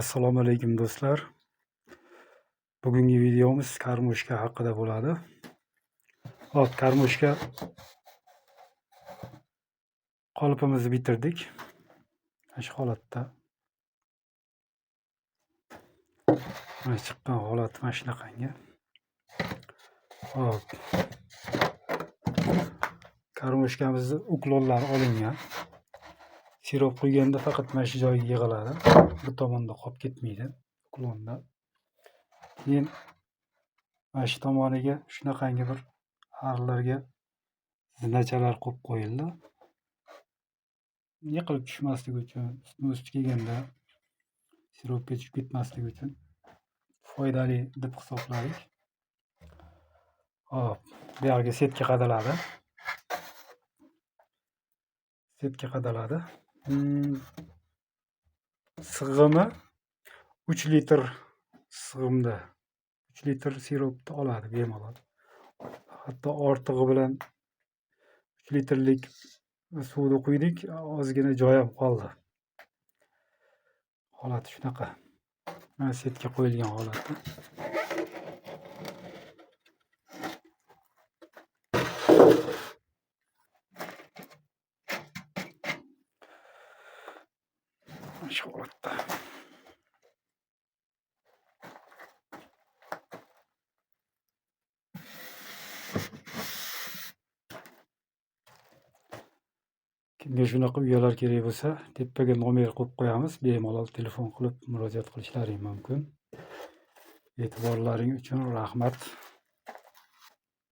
Assalomu alaykum do'stlar. Bugungi videomiz karmoshka haqida bo'ladi. Hop, karmoshka qolipimizni bitirdik. Mana shu holatda. Mana chiqqan holat mana shunaqangi. Hop. Karmoshkamizni uklonlari olingan. Sirop quyganda faqat mana shu joyga yig'iladi. Bu tomonda qolib ketmaydi uklonda. Keyin mana shu tomoniga shunaqangi bir harlarga zinachalar qo'yib qo'yildi. Yiqilib tushmasligi uchun, ustma-ust kelganda siropga tushib ketmasligi uchun foydali deb hisobladik. Hop, bu yerga setka qadaladi. Sig'imi 3 litr sig'imda 3 litr siropni oladi bemalol. Hatto ortig'i bilan 3 litrlik suvni quydik, ozgina joy ham qoldi. Holati shunaqa. Mana setka qo'yilgan holati. Shu holatda. Kimga shunaqa uyalar kerak bo'lsa, tepaga nomer qo'yib qo'yamiz. Bemalol telefon qilib murojaat qilishlaring mumkin. E'tiborlaring uchun rahmat.